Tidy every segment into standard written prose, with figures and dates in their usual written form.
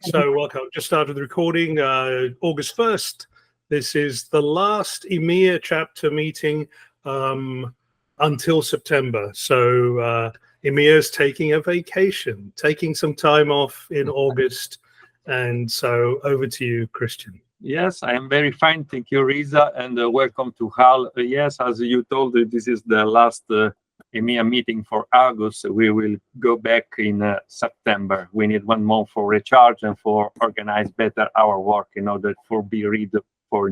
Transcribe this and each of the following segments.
So welcome. Just started the recording August 1st. This is the last EMEA chapter meeting until September. So EMEA is taking a vacation, taking some time off in August. And so over to you, Christian. Yes, I am very fine. Thank you, Riza, and welcome to Hal. Yes, as you told, this is the last EMEA meeting for August. We will go back in September. We need 1 month for recharge and for organize better our work in order to be ready for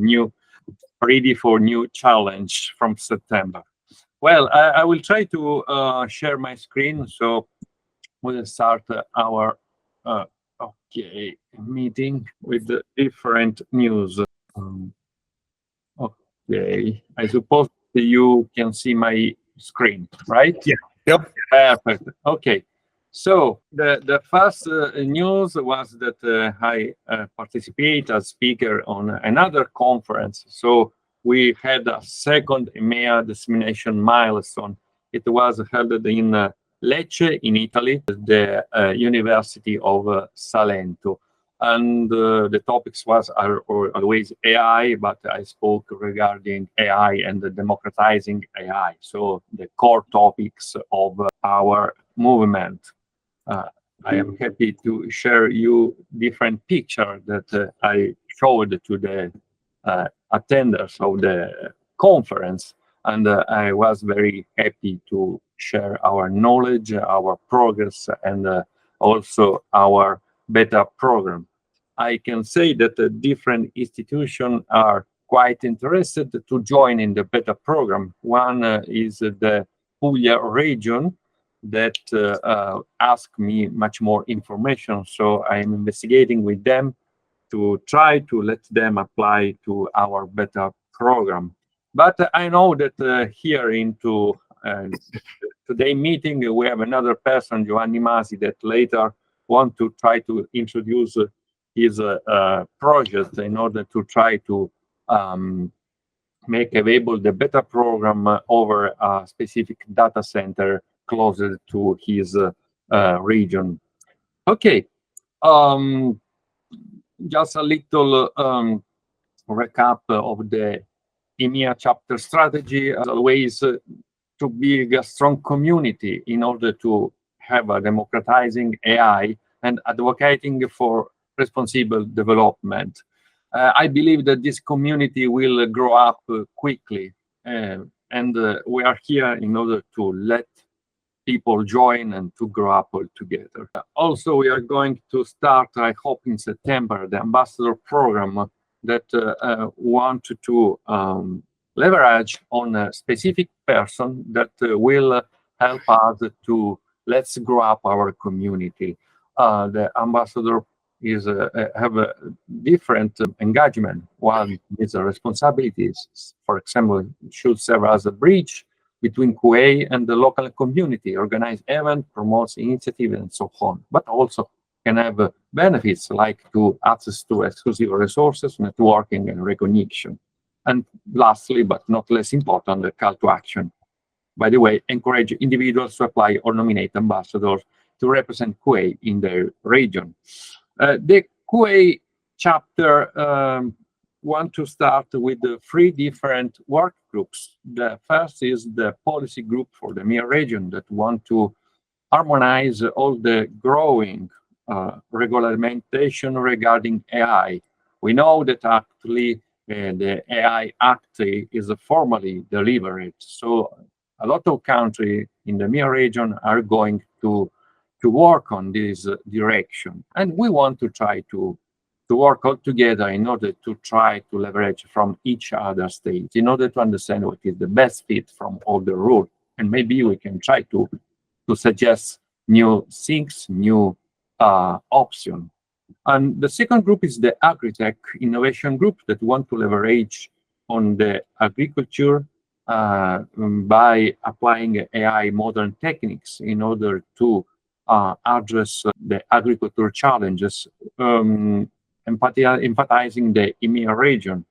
new challenge from September. Well, I will try to share my screen. So we'll start our meeting with the different news. Okay, I suppose you can see my screen, right? Yeah. Yep. Perfect. Okay. So the first news was that I participate as speaker on another conference. So we had a second EMEA dissemination milestone. It was held in Lecce in Italy, the University of Salento. And the topics are always AI, but I spoke regarding AI and the democratizing AI. So the core topics of our movement. I am happy to share you different picture that I showed to the attenders of the conference, and I was very happy to share our knowledge, our progress, and also our beta program. I can say that the different institutions are quite interested to join in the beta program. One is the Puglia region that asked me much more information. So I'm investigating with them to try to let them apply to our beta program. But I know that here into today meeting, we have another person, Giovanni Masi, that later want to try to introduce his project in order to try to make available the beta program over a specific data center closer to his region. Okay, just a little recap of the EMEA chapter strategy. As always, to build a strong community in order to have a democratizing AI and advocating for responsible development. I believe that this community will grow up quickly, and we are here in order to let people join and to grow up all together. Also, we are going to start, I hope in September, the ambassador program that want to leverage on a specific person that will help us to let's grow up our community. The ambassador is have a different engagement. One is the responsibilities. For example, should serve as a bridge between Kwaai and the local community, organize events, promotes initiative, and so on. But also can have benefits like to access to exclusive resources, networking, and recognition. And lastly, but not less important, the call to action. By the way, encourage individuals to apply or nominate ambassadors to represent Kwaai in their region. The Kwaai chapter want to start with the 3 different work groups. The first is the policy group for the EMEA region that want to harmonize all the growing regulation regarding AI. We know that actually the AI Act is formally delivered. So a lot of countries in the EMEA region are going to work on this direction. And we want to try to work all together in order to try to leverage from each other state, in order to understand what is the best fit from all the rules. And maybe we can try to suggest new things, new options. And the second group is the Agritech Innovation Group that want to leverage on the agriculture by applying AI modern techniques in order to address the agriculture challenges, emphasizing the EMEA region.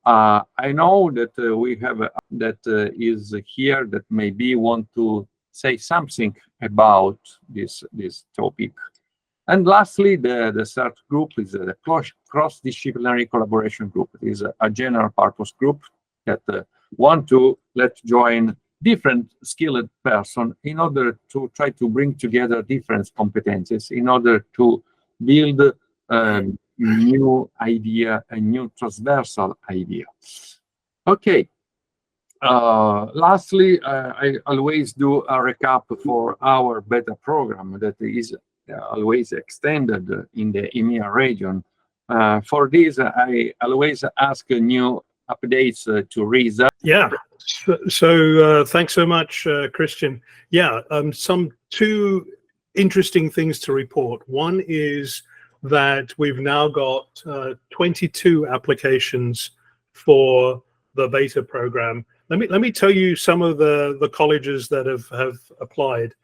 I know that we have that is here that maybe want to say something about this topic. And lastly, the third group is the cross-disciplinary collaboration group. It is a general purpose group that want to join different skilled person in order to try to bring together different competencies in order to build new idea, a new transversal idea. Okay. Lastly, I always do a recap for our beta program that is always extended in the EMEA region. For this, I always ask new updates to Risa. Yeah. So thanks so much, Christian. Yeah, some two interesting things to report. One is that we've now got 22 applications for the beta program. Let me tell you some of the colleges that have applied.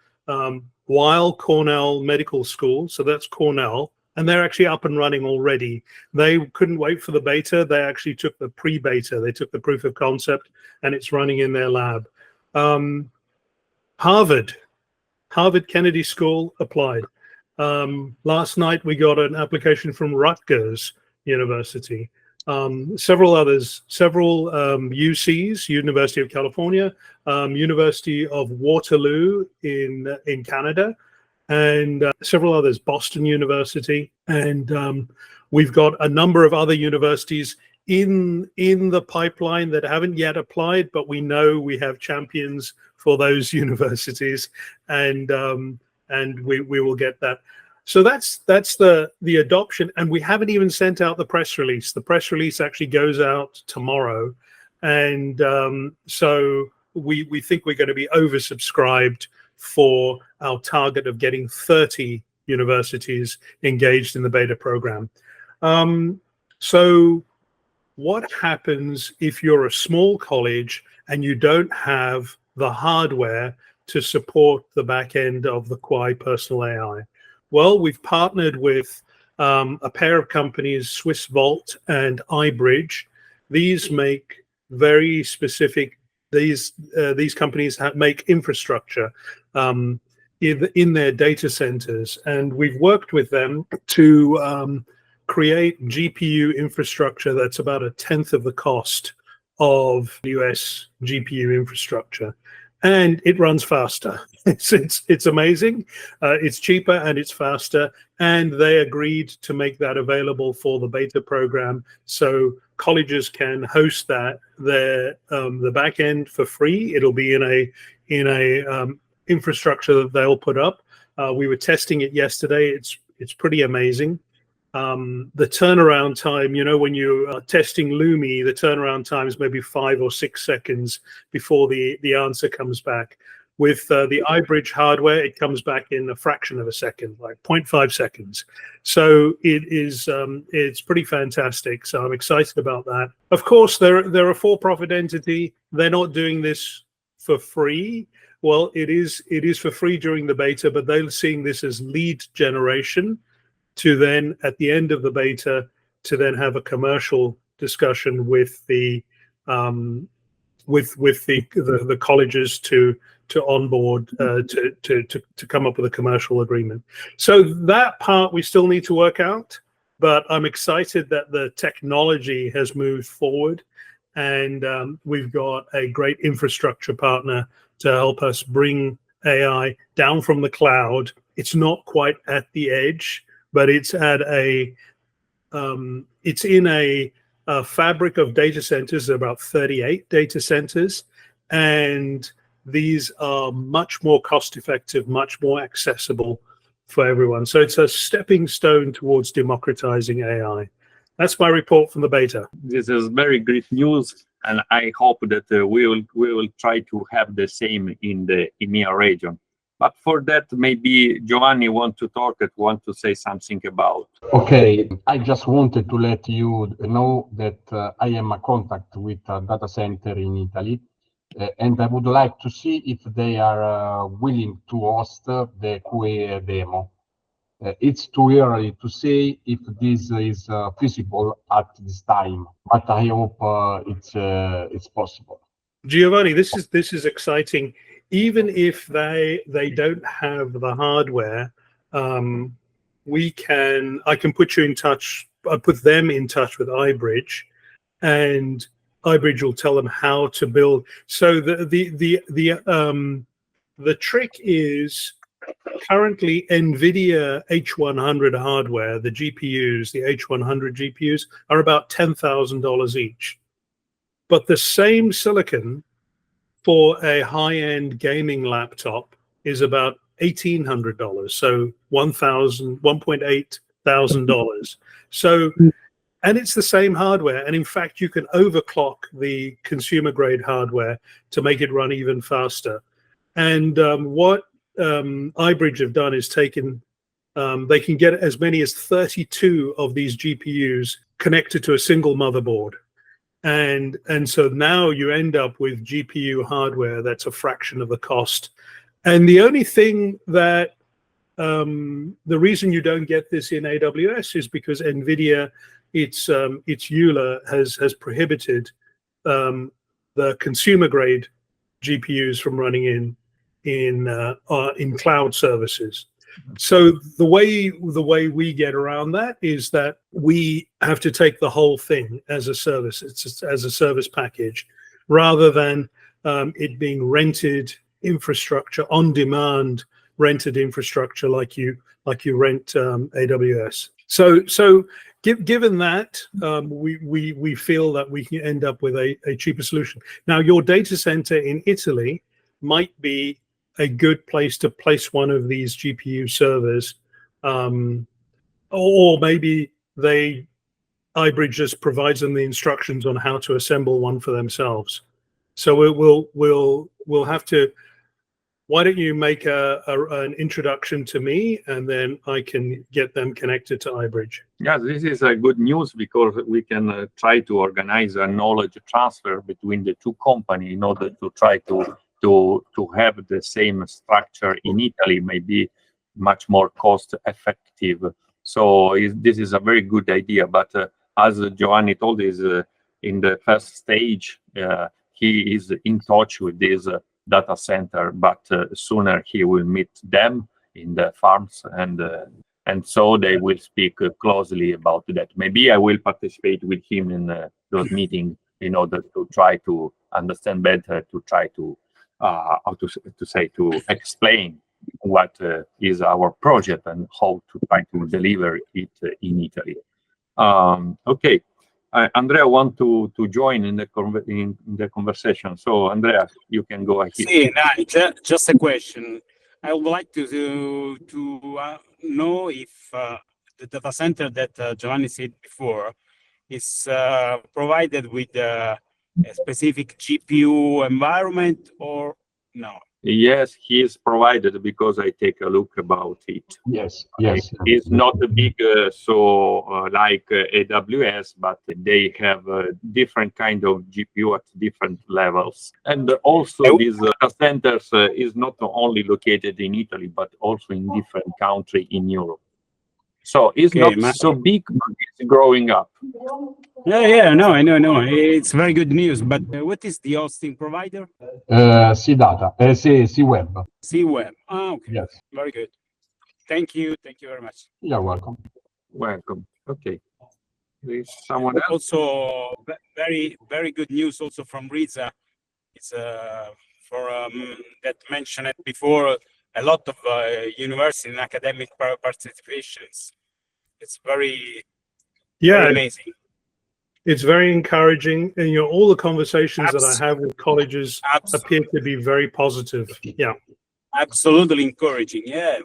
Weill Cornell Medical School, so that's Cornell, and they're actually up and running already. They couldn't wait for the beta. They actually took the pre-beta. They took the proof of concept, and it's running in their lab. Harvard Kennedy School applied. Last night we got an application from Rutgers University. Several others, several UCs, University of California, University of Waterloo in Canada, and several others, Boston University, and we've got a number of other universities in the pipeline that haven't yet applied, but we know we have champions for those universities, and we will get that. So that's the adoption, and we haven't even sent out the press release. The press release actually goes out tomorrow, and so we think we're going to be oversubscribed for our target of getting 30 universities engaged in the beta program. So what happens if you're a small college and you don't have the hardware to support the back end of the Kwaai personal AI? Well, we've partnered with a pair of companies, Swiss Vault and iBridge. These make very specific. These companies make infrastructure in their data centers, and we've worked with them to create GPU infrastructure that's about 1/10 of the cost of US GPU infrastructure. And it runs faster. It's amazing. It's cheaper and it's faster. And they agreed to make that available for the beta program, so colleges can host that the back end for free. It'll be in a infrastructure that they'll put up. We were testing it yesterday. It's pretty amazing. The turnaround time, when you are testing Lumi, the turnaround time is maybe 5 or 6 seconds before the answer comes back. With the iBridge hardware, it comes back in a fraction of a second, like 0.5 seconds. So it's pretty fantastic. So I'm excited about that. Of course, they're a for-profit entity. They're not doing this for free. Well, it is for free during the beta, but they're seeing this as lead generation to then, at the end of the beta, to then have a commercial discussion with the colleges to onboard to come up with a commercial agreement. So that part we still need to work out, but I'm excited that the technology has moved forward, and we've got a great infrastructure partner to help us bring AI down from the cloud. It's not quite at the edge, but it's at it's in a fabric of data centers. There are about 38 data centers, and these are much more cost-effective, much more accessible for everyone. So it's a stepping stone towards democratizing AI. That's my report from the beta. This is very great news, and I hope that we will try to have the same in the EMEA region. But for that, maybe Giovanni want to say something about. Okay, I just wanted to let you know that I am in contact with a data center in Italy, and I would like to see if they are willing to host the Kwaai demo. It's too early to say if this is feasible at this time, but I hope it's possible. Giovanni, this is exciting. Even if they don't have the hardware, I can put you in touch. I put them in touch with iBridge, and iBridge will tell them how to build. So the trick is currently NVIDIA H100 hardware, the GPUs, the H100 GPUs are about $10,000 each. But the same silicon for a high-end gaming laptop is about $1,800, so $1,800. So, and it's the same hardware. And in fact, you can overclock the consumer-grade hardware to make it run even faster. And what iBridge have done is taken, they can get as many as 32 of these GPUs connected to a single motherboard. And so now you end up with GPU hardware that's a fraction of the cost. And the only thing that the reason you don't get this in AWS is because NVIDIA, its EULA has prohibited the consumer grade GPUs from running in cloud services. So the way we get around that is that we have to take the whole thing as a service. It's as a service package, rather than it being rented infrastructure, on demand rented infrastructure like you rent AWS. So given that, we feel that we can end up with a cheaper solution. Now, your data center in Italy might be a good place to place one of these GPU servers, or maybe iBridge just provides them the instructions on how to assemble one for themselves. So we'll have to. Why don't you make an introduction to me, and then I can get them connected to iBridge. Yeah, this is a good news, because we can try to organize a knowledge transfer between the two companies in order to try to have the same structure in Italy, maybe much more cost effective. So this is a very good idea. But as Giovanni told us, in the first stage, he is in touch with this data center, but sooner he will meet them in the farms, and so they will speak closely about that. Maybe I will participate with him in those meetings in order to try to understand better, to try to to explain what is our project and how to try to deliver it in Italy. Okay, Andrea want to join in the conversation. So Andrea, you can go ahead. See, just a question. I would like to know if the data center that Giovanni said before is provided with a specific GPU environment or no? Yes, he is provided, because I take a look about it. Yes. It's not a big like AWS, but they have different kind of GPU at different levels. And also these data centers is not only located in Italy, but also in different countries in Europe. So it's not so big, but it's growing up. Yeah, no, I know. It's very good news. But what is the hosting provider? C-Data, C-Web. C-Web. Oh, okay. Yes. Very good. Thank you very much. You're welcome. Welcome. Okay. There is someone else? Also, very good news also from Riza. It's for that mentioned it before, a lot of university and academic participations. It's very amazing. It's very encouraging, and all the conversations that I have with colleges appear to be very positive. Yeah, absolutely encouraging. Yeah,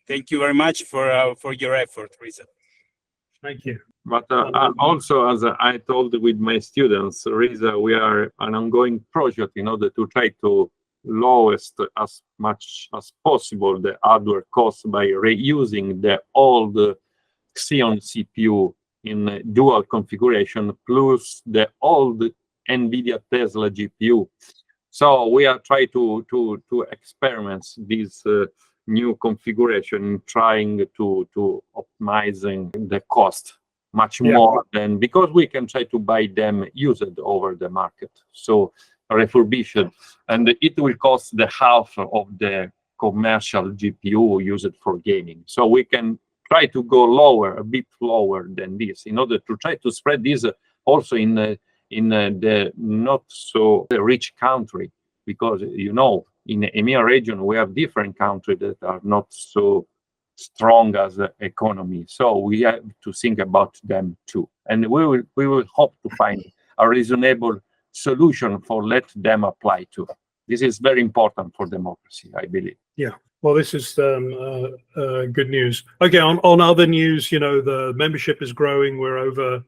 thank you very much for your effort, Riza. Thank you. But also, as I told with my students, Riza, we are an ongoing project in order to try to lowest as much as possible the hardware cost by reusing the old Xeon CPU in dual configuration plus the old NVIDIA Tesla GPU. So we are trying to experiment this new configuration, trying to optimizing the cost much more than, because we can try to buy them used over the market. So refurbished, and it will cost the half of the commercial GPU used for gaming. So we can try to go lower, a bit lower than this, in order to try to spread this also in the not so rich country, because in the EMEA region we have different countries that are not so strong as an economy. So we have to think about them too, and we will hope to find a reasonable solution for let them apply to. This is very important for democracy, I believe. Yeah. Well, this is good news. Okay, on other news, the membership is growing. We're over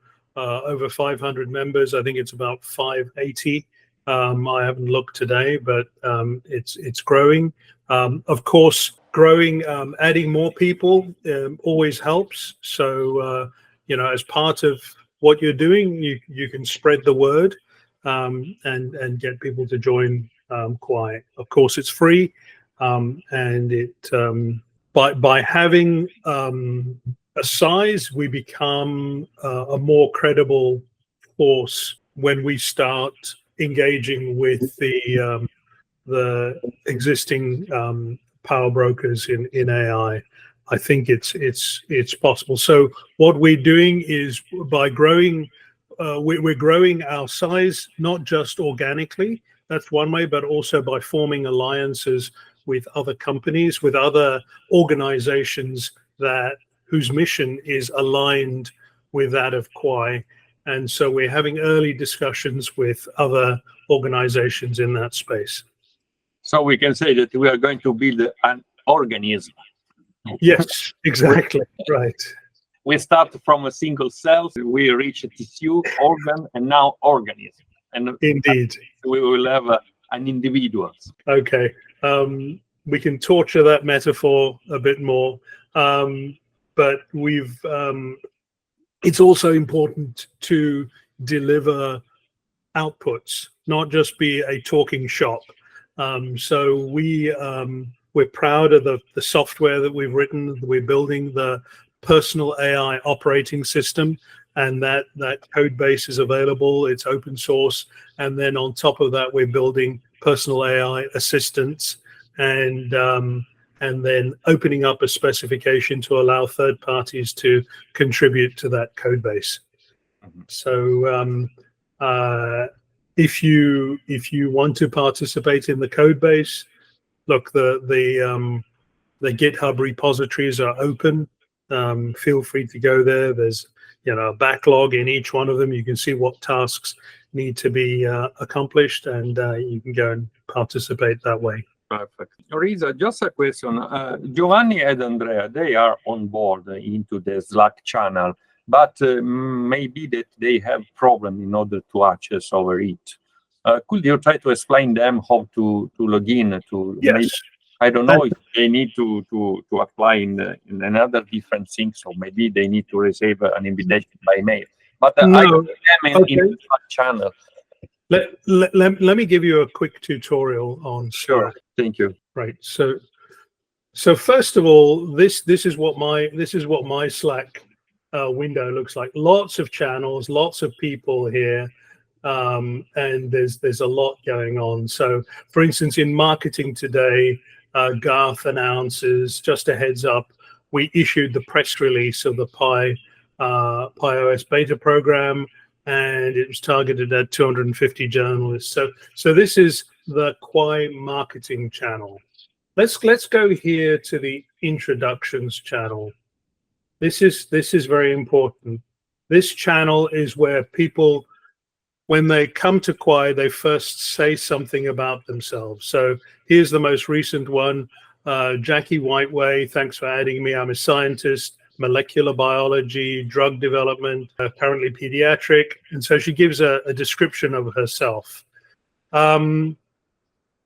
500 members. I think it's about 580. I haven't looked today, but it's growing. Of course, growing, adding more people always helps. So as part of what you're doing, you can spread the word and get people to join Kwaai. Of course, it's free. And it by having a size, we become a more credible force when we start engaging with the existing power brokers in AI. I think it's possible. So what we're doing is by growing, we're growing our size, not just organically. That's one way, but also by forming alliances with other companies, with other organizations whose mission is aligned with that of Kwaai. And so we're having early discussions with other organizations in that space. So we can say that we are going to build an organism. Yes, exactly. Right. We start from a single cell, we reach a tissue, organ, and now organism. And indeed, we will have an individual. Okay. We can torture that metaphor a bit more, but it's also important to deliver outputs, not just be a talking shop. So we're proud of the software that we've written. We're building the personal AI operating system, and that code base is available. It's open source. And then on top of that, we're building personal AI assistants, and then opening up a specification to allow third parties to contribute to that code base. So if you want to participate in the code base, look, the GitHub repositories are open. Feel free to go there. There's a backlog in each one of them. You can see what tasks need to be accomplished, and you can go and participate that way. Perfect. Risa, just a question. Giovanni and Andrea, they are on board into the Slack channel, but maybe that they have problem in order to access over it. Could you try to explain them how to log in to? Yes. Maybe, I don't know if they need to apply in another different thing, so maybe they need to receive an invitation by mail. But No. I put them in the Slack channel. Let me give you a quick tutorial on Sure. Slack. Thank you. Right. So first of all, this is what my Slack window looks like. Lots of channels, lots of people here, and there's a lot going on. So, for instance, in marketing today, Garth announces, just a heads up, we issued the press release of the Pi OS beta program, and it was targeted at 250 journalists. So this is the Kwaai marketing channel. Let's go here to the introductions channel. This is very important. This channel is where people, when they come to Kwaai, they first say something about themselves. So here's the most recent one. Jackie Whiteway, thanks for adding me. I'm a scientist, molecular biology, drug development, currently pediatric. And so she gives a description of herself.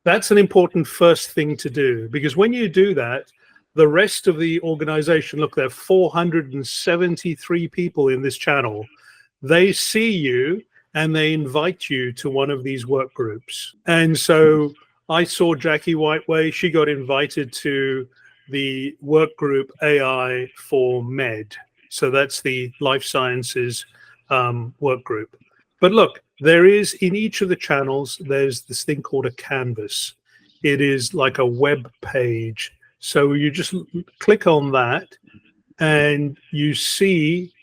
That's an important first thing to do, because when you do that, the rest of the organization, look, there are 473 people in this channel. They see you and they invite you to one of these work groups. And so I saw Jackie Whiteway. She got invited to the work group AI for Med. So that's the life sciences work group. But look, there is, in each of the channels, there's this thing called a canvas. It is like a web page. So you just click on that, and you see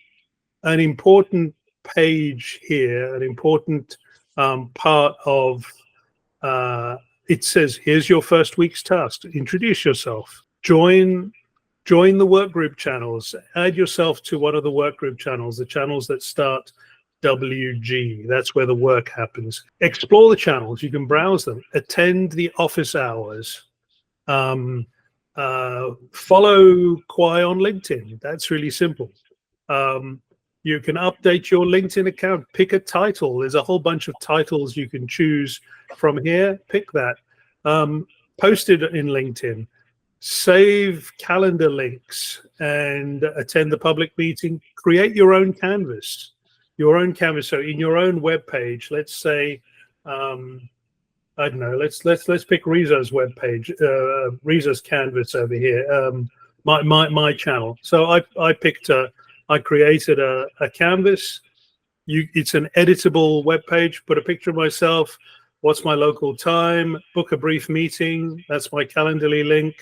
an important page here, an important part of it says, here's your first week's task. Introduce yourself. Join the workgroup channels. Add yourself to one of the workgroup channels, the channels that start WG. That's where the work happens. Explore the channels. You can browse them. Attend the office hours. Follow Kwaai on LinkedIn. That's really simple. You can update your LinkedIn account. Pick a title. There's a whole bunch of titles you can choose from here. Pick that. Post it in LinkedIn. Save calendar links and attend the public meeting. Create your own canvas. So in your own web page, let's say, I don't know. Let's pick Riza's web page, Riza's canvas over here. My channel. So I created a canvas. It's an editable web page. Put a picture of myself. What's my local time? Book a brief meeting. That's my Calendly link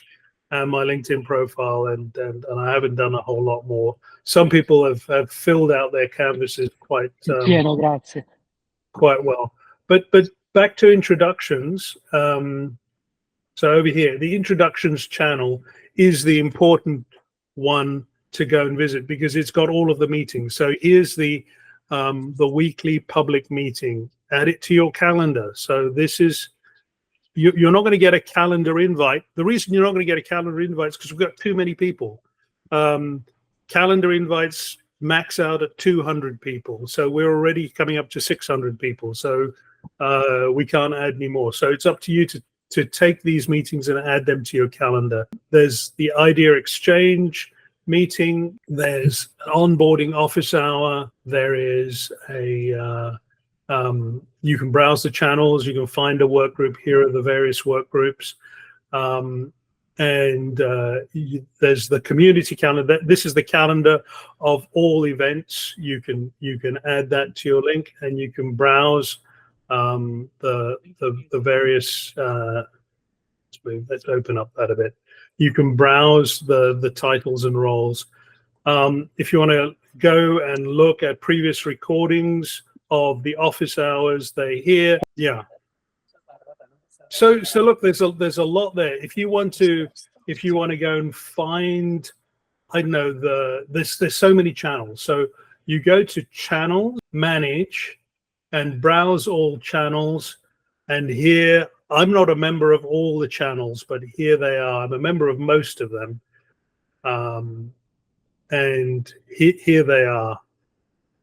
and my LinkedIn profile. And I haven't done a whole lot more. Some people have filled out their canvases quite well. But back to introductions. So over here, the introductions channel is the important one to go and visit because it's got all of the meetings. So here's the weekly public meeting. Add it to your calendar. So this is, you're not going to get a calendar invite. The reason you're not going to get a calendar invite is because we've got too many people. Calendar invites max out at 200 people. So we're already coming up to 600 people. So we can't add any more. So it's up to you to take these meetings and add them to your calendar. There's the idea exchange meeting. There's an onboarding office hour. There is a you can browse the channels. You can find a work group. Here are the various work groups. And there's the community calendar. This is the calendar of all events. You can add that to your link, and you can browse the various. Let's open up that a bit. You can browse the titles and roles. If you want to go and look at previous recordings of the office hours, they're here. Yeah. So look, there's a lot there. If you want to go and find, I don't know, there's so many channels. So you go to channels, manage, and browse all channels. And here, I'm not a member of all the channels, but here they are. I'm a member of most of them. And here they are.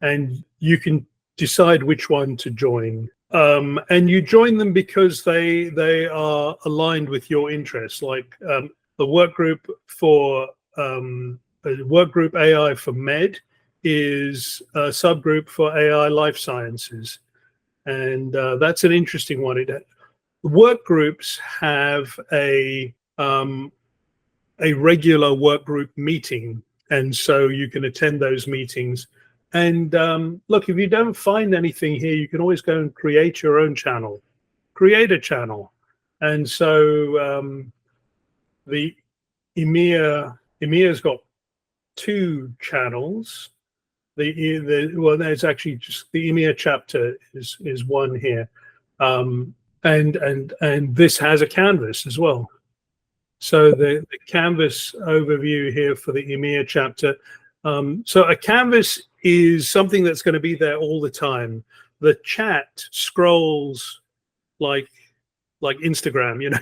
And you can decide which one to join. And you join them because they are aligned with your interests. Like the work group for workgroup AI for Med is a subgroup for AI life sciences, and that's an interesting one. Work groups have a regular work group meeting, and so you can attend those meetings. And look, if you don't find anything here, you can always go and create your own channel. Create a channel. And so the EMEA's got 2 channels. Well, there's actually just the EMEA chapter is one here. And this has a canvas as well. So the canvas overview here for the EMEA chapter. So a canvas is something that's going to be there all the time. The chat scrolls like Instagram. You know,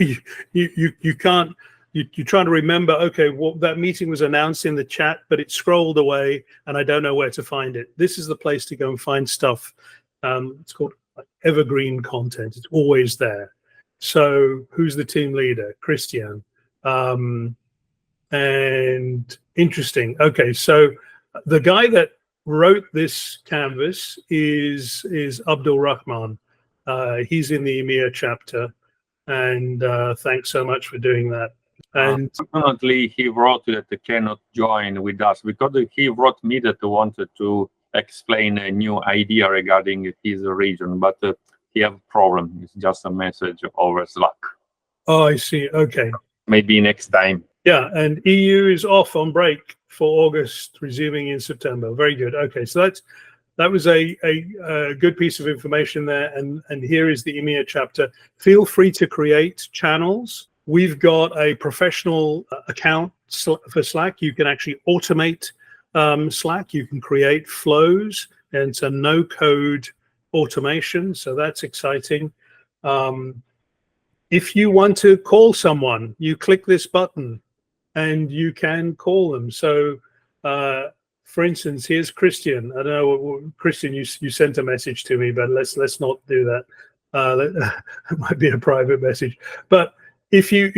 you can't. You're trying to remember. Okay, well, that meeting was announced in the chat, but it scrolled away, and I don't know where to find it. This is the place to go and find stuff. It's called evergreen content. It's always there. So who's the team leader? Christian. And interesting. Okay, so the guy that wrote this canvas is Abdul Rahman. He's in the EMEA chapter, and thanks so much for doing that. And unfortunately, he wrote that he cannot join with us because he wrote me that he wanted to explain a new idea regarding his region, but he have a problem. It's just a message over Slack. Oh, I see. Okay. Maybe next time. Yeah, and EU is off on break. for August, resuming in September. Very good. Okay, so that was a good piece of information there. And here is the EMEA chapter. Feel free to create channels. We've got a professional account for Slack. You can actually automate Slack. You can create flows, and it's a no-code automation. So that's exciting. If you want to call someone, you click this button and you can call them. So, for instance, here's Christian. I don't know, Christian, you sent a message to me, but let's not do that. That might be a private message. But if you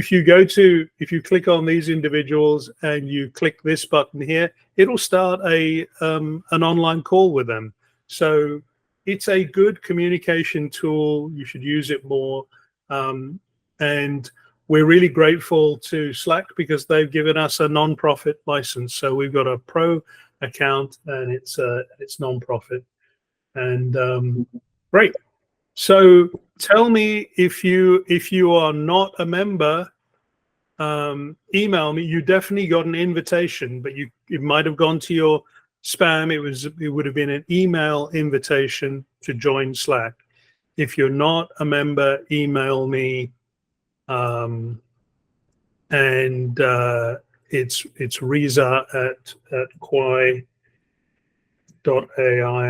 click on these individuals and you click this button here, it'll start an online call with them. So it's a good communication tool. You should use it more. And we're really grateful to Slack because they've given us a non-profit license. So we've got a pro account and it's non-profit. And great. So tell me if you are not a member, email me. You definitely got an invitation, but it might have gone to your spam. It would have been an email invitation to join Slack. If you're not a member, email me, and it's Riza at Kwaai.ai.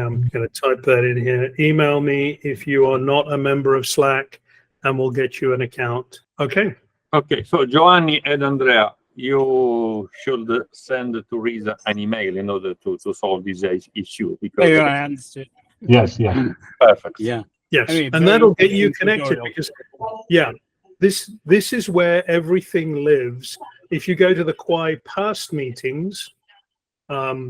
I'm going to type that in here. Email me if you are not a member of Slack, and we'll get you an account. Okay. Okay. So Giovanni and Andrea, you should send to Riza an email in order to solve this issue. Because I understood. Yes, yeah. Perfect. Yeah. Yes, I mean, and that'll get you connected because, yeah, this is where everything lives. If you go to the Kwaai past meetings,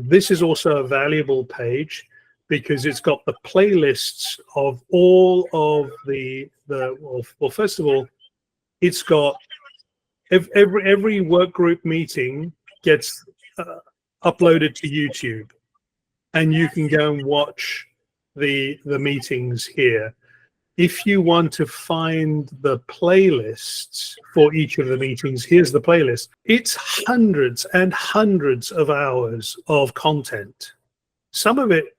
this is also a valuable page because it's got the playlists of all of well, first of all, it's got every work group meeting gets uploaded to YouTube, and you can go and watch the meetings here. If you want to find the playlists for each of the meetings, here's the playlist. It's hundreds and hundreds of hours of content. Some of it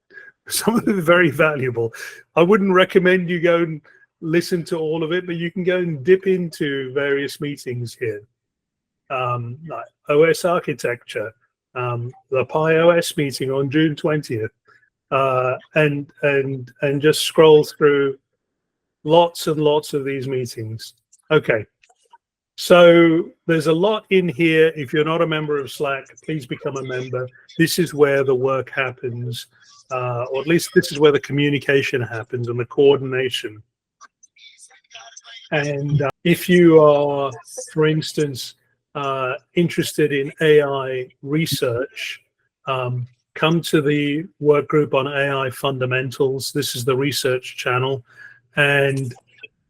very valuable. I wouldn't recommend you go and listen to all of it, but you can go and dip into various meetings here. Like OS architecture, the Pi OS meeting on June 20th. And just scroll through lots and lots of these meetings. Okay, so there's a lot in here. If you're not a member of Slack, please become a member. This is where the work happens, or at least this is where the communication happens and the coordination. And if you are, for instance, interested in AI research, come to the work group on AI fundamentals. This is the research channel, and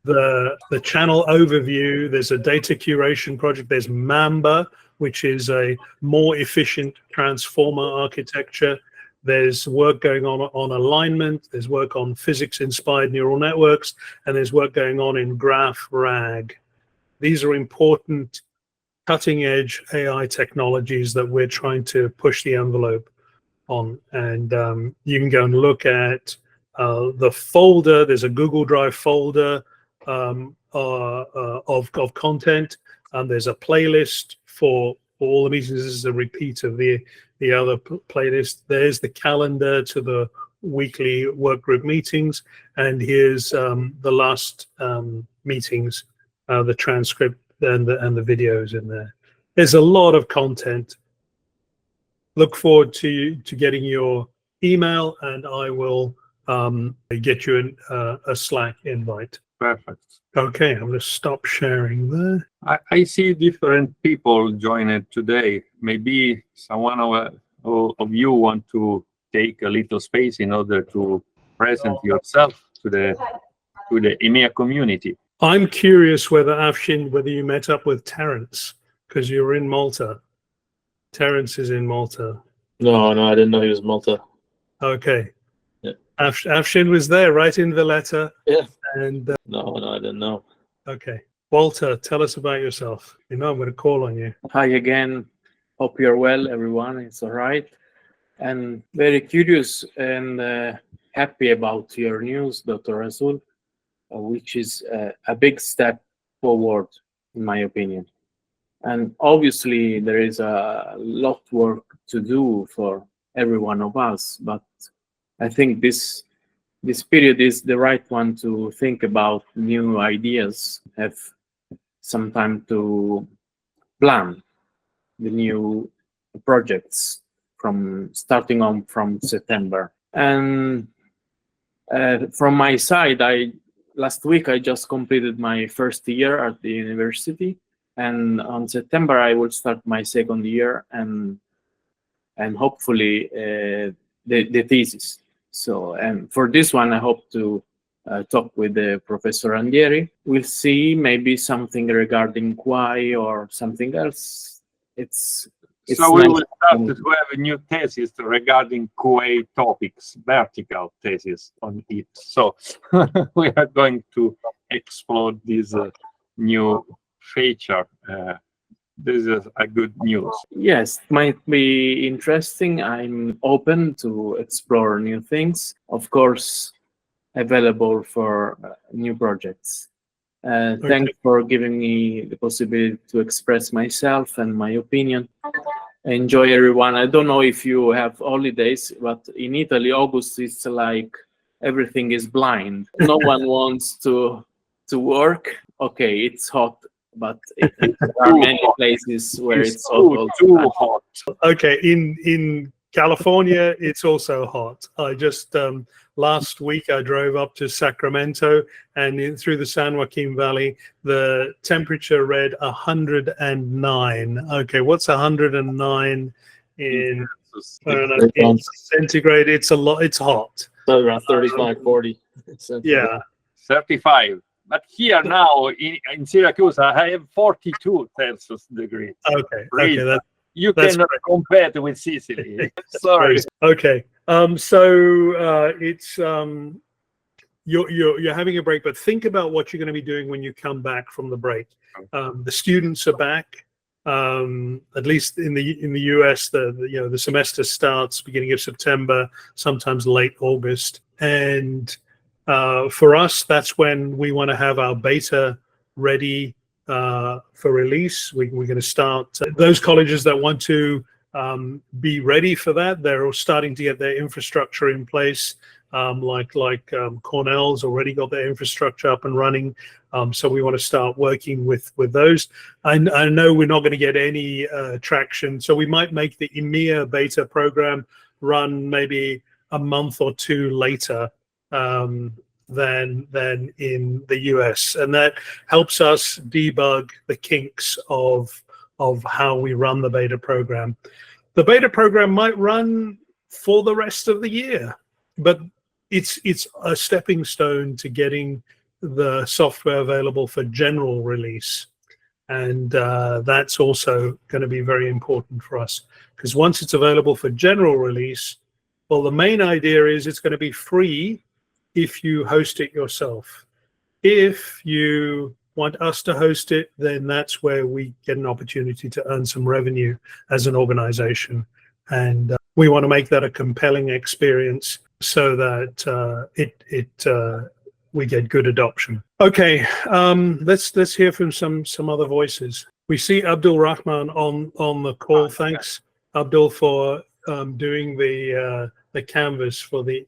the channel overview. There's a data curation project. There's Mamba, which is a more efficient transformer architecture. There's work going on alignment. There's work on physics-inspired neural networks, and there's work going on in graph RAG. These are important cutting-edge AI technologies that we're trying to push the envelope on. And you can go and look at the folder. There's a Google Drive folder of content, and there's a playlist for all the meetings. This is a repeat of the other playlist. There's the calendar to the weekly work group meetings, and here's the last meetings, the transcript and the videos in there. There's a lot of content. Look forward to getting your email, and I will get you a Slack invite. Perfect. Okay, I'm going to stop sharing there. I see different people joined today. Maybe someone of you want to take a little space in order to present yourself to the EMEA community. I'm curious whether you met up with Terence, because you were in Malta. Terence is in Malta. No, I didn't know he was Malta. Okay. Yeah. Afshin was there, right in the letter. Yeah. And No, I didn't know. okay. Walter, tell us about yourself. You know I'm going to call on you. Hi again. Hope you're well, everyone. It's all right. And very curious and happy about your news, Dr. Rasul, which is a big step forward, in my opinion. And obviously, there is a lot of work to do for every one of us, but I think this period is the right one to think about new ideas, have some time to plan the new projects from starting on from September. And from my side, last week I just completed my first year at the university, and on September I will start my second year and hopefully the thesis. So, and for this one, I hope to talk with the Professor Andieri. We'll see, maybe something regarding Kwaai or something else. It's so we nice will start to have a new thesis regarding Kwaai topics, vertical thesis on it. So we are going to explore this new feature. This is a good news. Yes, might be interesting. I'm open to explore new things. Of course, available for new projects. Thanks for giving me the possibility to express myself and my opinion. Enjoy, everyone. I don't know if you have holidays, but in Italy, August is like everything is blind. No one wants to work. Okay, it's hot, but there are many places where it's too hot. Okay, in California, it's also hot. I just last week I drove up to Sacramento, and through the San Joaquin Valley, the temperature read 109. Okay, what's 109 in centigrade? It's a lot. It's hot. So around 35, 40. Yeah. 35. But here now in Syracuse, I have 42 Celsius degrees. Okay. Okay. You cannot compare it with Sicily. Sorry. Okay. So it's you're having a break, but think about what you're going to be doing when you come back from the break. The students are back. At least in the US, the semester starts beginning of September, sometimes late August, and for us, that's when we want to have our beta ready for release. We're going to start those colleges that want to be ready for that. They're all starting to get their infrastructure in place. Like Cornell's already got their infrastructure up and running. So we want to start working with those. I know we're not going to get any traction, so we might make the EMEA beta program run maybe a month or two later than in the US, and that helps us debug the kinks of how we run the beta program. The beta program might run for the rest of the year, but it's a stepping stone to getting the software available for general release, and that's also going to be very important for us, because once it's available for general release, well, the main idea is it's going to be free if you host it yourself. If you want us to host it, then that's where we get an opportunity to earn some revenue as an organization. And we want to make that a compelling experience so that we get good adoption. Okay, let's hear from some other voices. We see Abdul Rahman on the call. Thanks, Abdul, for doing the canvas for the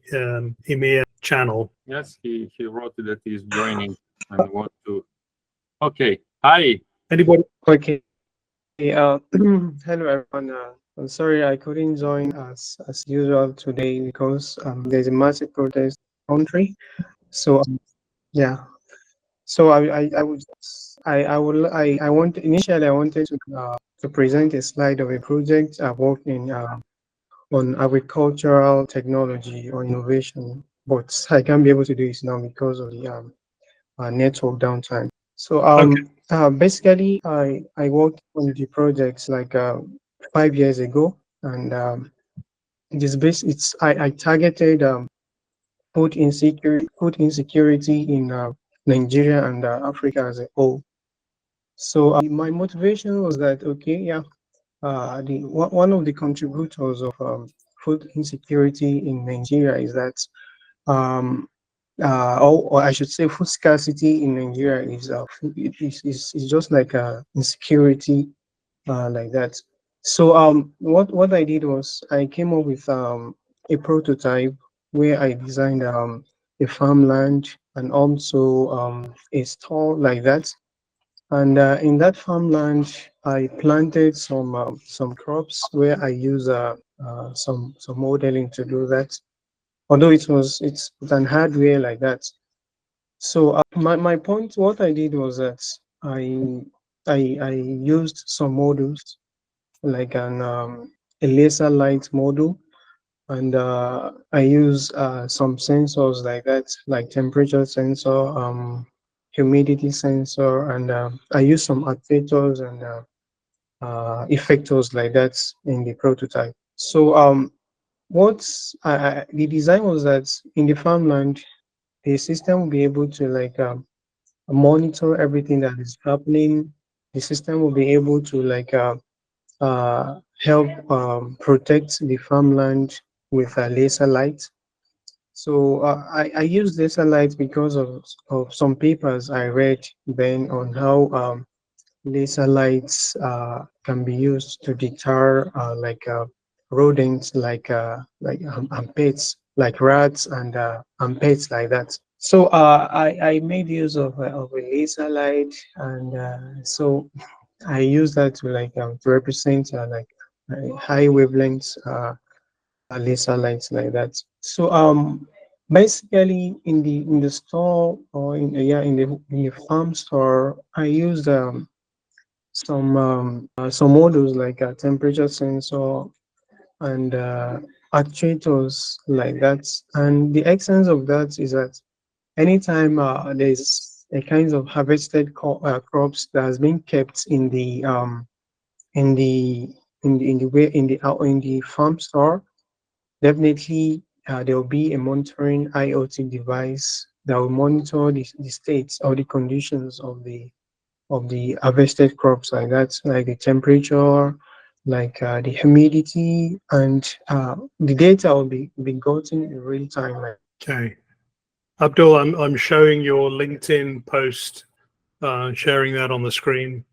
EMEA channel. Yes, he wrote that he's joining and want to. Okay, hi. Anybody? Okay. Hello everyone. I'm sorry I couldn't join as usual today because there's a massive protest in the country. So yeah. So I wanted to present a slide of a project I worked in on agricultural technology or innovation, but I can't be able to do it now because of the network downtime. So basically I worked on the projects like 5 years ago, and I targeted food insecurity in Nigeria and Africa as a whole. So my motivation was that, okay, yeah, one of the contributors of food insecurity in Nigeria is that, or I should say, food scarcity in Nigeria is just like insecurity like that. So what I did was I came up with a prototype where I designed a farmland and also a store like that. And in that farmland, I planted some crops where I use some modeling to do that. Although it's an hardware like that. So my point, what I did was that I used some models like a laser light model, and I use some sensors like that, like temperature sensor, humidity sensor, and I use some actuators and effectors like that in the prototype. So the design was that in the farmland, the system will be able to like monitor everything that is happening. The system will be able to like help protect the farmland with a laser light. So I use laser light because of some papers I read then on how laser lights can be used to deter rodents like pets like rats and pets like that. So I made use of a laser light, and so I use that to represent high wavelengths laser lights like that. So basically in the store, or in the farm store, I used some models like a temperature sensor and actuators like that. And the essence of that is that anytime there's a kind of harvested crops that has been kept in the in the in the farm store, definitely there will be a monitoring IoT device that will monitor the states or the conditions of the harvested crops like that, like the temperature, like the humidity, and the data will be gotten in real time. Okay. Abdul, I'm showing your LinkedIn post, sharing that on the screen.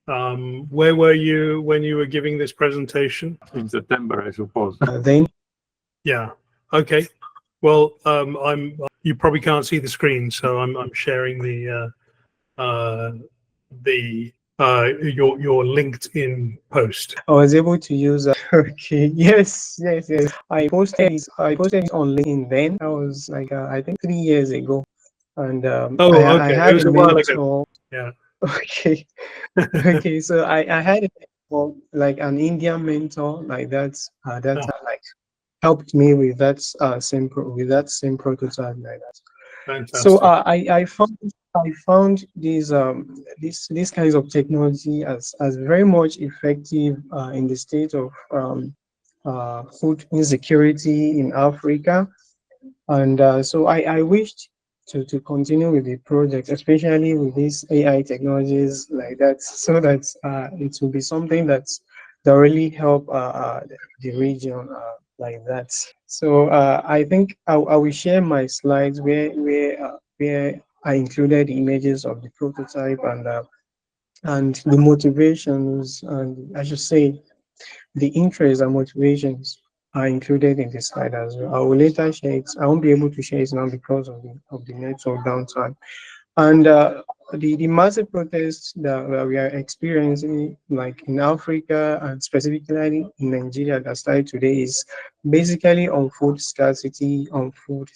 Where were you when you were giving this presentation? In September, I suppose. Then, Yeah. Okay. Well, you probably can't see the screen, so I'm sharing your LinkedIn post. I was able to use. Okay. Yes. I posted it on LinkedIn. Then I was like, I think 3 years ago, and Oh, I okay. It had was a a while ago. mentor. Yeah. Okay. Okay. So I had a mentor, like an Indian mentor like that. Like helped me with that same prototype like that. So Fantastic. I found these kinds of technology as very much effective in the state of food insecurity in Africa, and so I wished to continue with the project, especially with these AI technologies like that, so that it will be something that really help the region like that. So I think I will share my slides where I included the images of the prototype and the motivations, and I should say the interests and motivations are included in the slide as well. I will later share it. I won't be able to share it now because of the network downtime. And the massive protests that we are experiencing, like in Africa and specifically in Nigeria, that started today, is basically on food scarcity, on food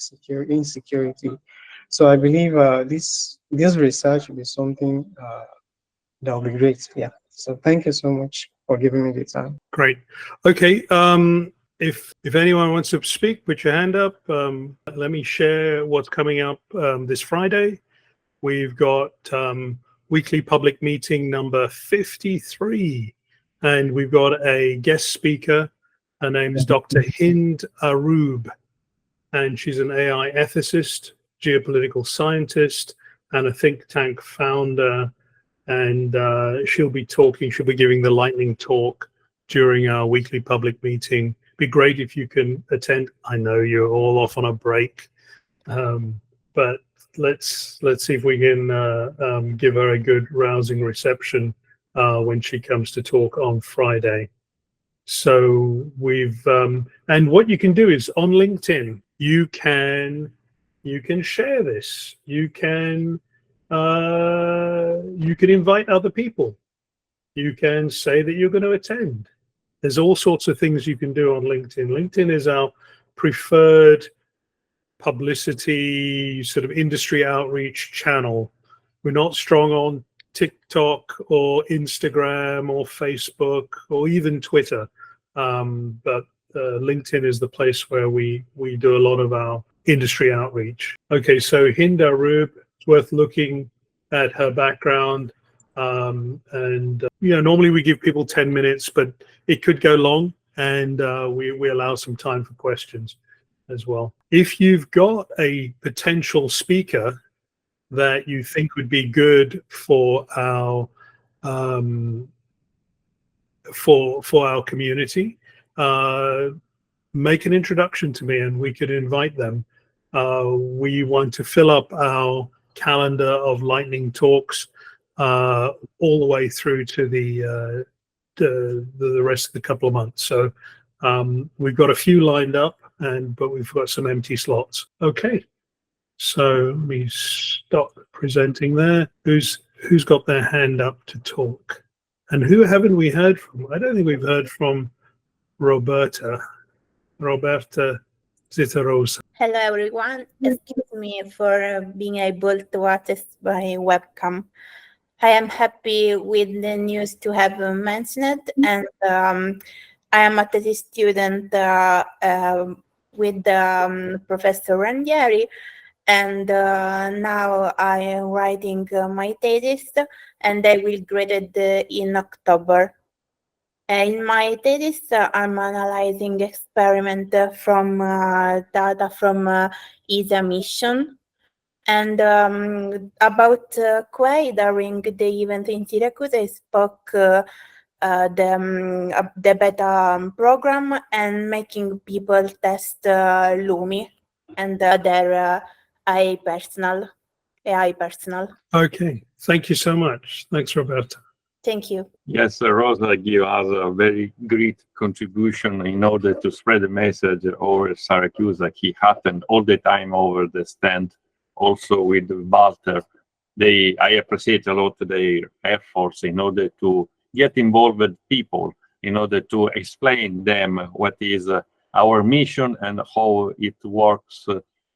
insecurity. So I believe this research will be something that will be great. Yeah. So thank you so much for giving me the time. Great. Okay. If anyone wants to speak, put your hand up. Let me share what's coming up this Friday. We've got weekly public meeting number 53, and we've got a guest speaker. Her name's Dr. Hind Aroob, and she's an AI ethicist, geopolitical scientist, and a think tank founder. And she'll be giving the lightning talk during our weekly public meeting. Be great if you can attend. I know you're all off on a break, but let's see if we can give her a good rousing reception when she comes to talk on Friday. So we've and what you can do is on LinkedIn you can share this. You can invite other people. You can say that you're going to attend. There's all sorts of things you can do on LinkedIn. LinkedIn is our preferred publicity, sort of industry outreach channel. We're not strong on TikTok or Instagram or Facebook or even Twitter, but LinkedIn is the place where we do a lot of our industry outreach. Okay, so Hinda Rube, it's worth looking at her background. Normally we give people 10 minutes, but it could go long, and we allow some time for questions as well. If you've got a potential speaker that you think would be good for our for our community, make an introduction to me and we could invite them. We want to fill up our calendar of lightning talks all the way through to the rest of the couple of months. So we've got a few lined up, but we've got some empty slots. Okay, so let me stop presenting there. Who's got their hand up to talk? And who haven't we heard from? I don't think we've heard from Roberta Zitarosa. Hello, everyone. Excuse me for being able to access by webcam. I am happy with the news to have mentioned, and I am a thesis student with Professor Randieri, and now I am writing my thesis, and I will grade it in October. In my thesis, I'm analyzing experiment from data from ESA mission. And about Kwaai, during the event in Syracuse, I spoke the beta program and making people test Lumi and their AI personal. Okay, thank you so much. Thanks, Roberta. Thank you. Yes, Rosa gave us a very great contribution in order to spread the message over Syracuse. He happened all the time over the stand, also with Walter. I appreciate a lot their efforts in order to get involved with people, in order to explain them what is our mission and how it works,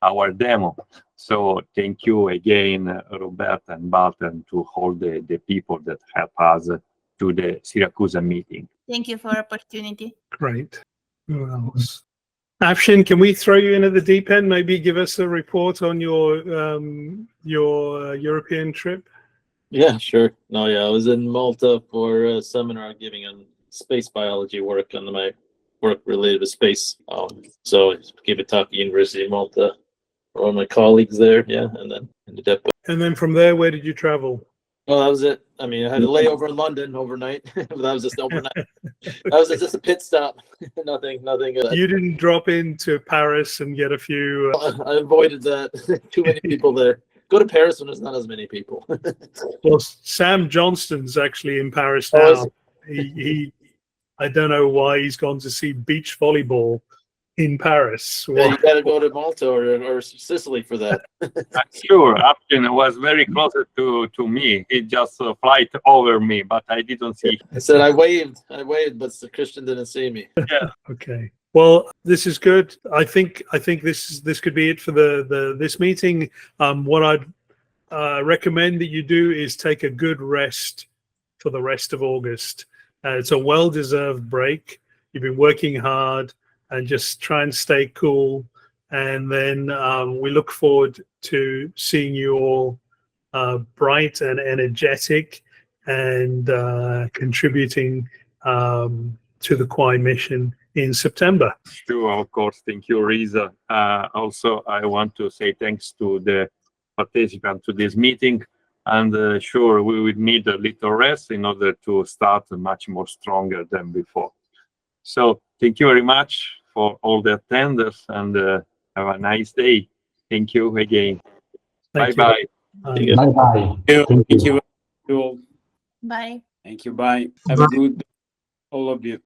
our demo. So thank you again, Roberta and Walter, to all the people that help us to the Syracuse meeting. Thank you for the opportunity. Great. Who else? Afshin, can we throw you into the deep end? Maybe give us a report on your European trip. Yeah, sure. No, yeah, I was in Malta for a seminar giving on space biology work on my work related to space. So I gave a talk at University of Malta. One of my colleagues there, yeah, and then ended up. And then from there, where did you travel? Well, that was it. I mean, I had a layover in London overnight. That was just overnight. That was just a pit stop. nothing. You didn't drop into Paris and get a few. I avoided that. Too many people there. Go to Paris when there's not as many people. Well, Sam Johnston's actually in Paris now. He I don't know why he's gone to see beach volleyball in Paris. Yeah, you got to go to Malta or Sicily for that. Sure, Afshin was very close to me. He just flight over me, but I didn't see. I said I waved, but Christian didn't see me. Yeah. Okay. Well, this is good. I think this could be it for this meeting. What I'd recommend that you do is take a good rest for the rest of August. It's a well-deserved break. You've been working hard, and just try and stay cool. And then we look forward to seeing you all bright and energetic and contributing to the Kwaai mission in September. Sure, of course. Thank you, Riza. Also, I want to say thanks to the participants to this meeting. And sure, we would need a little rest in order to start much more stronger than before. So thank you very much for all the attenders, and have a nice day. Thank you again. Thank Bye you. bye. Thank you. Bye bye. Thank you. Bye. Thank you. Bye. Have a good, all of you.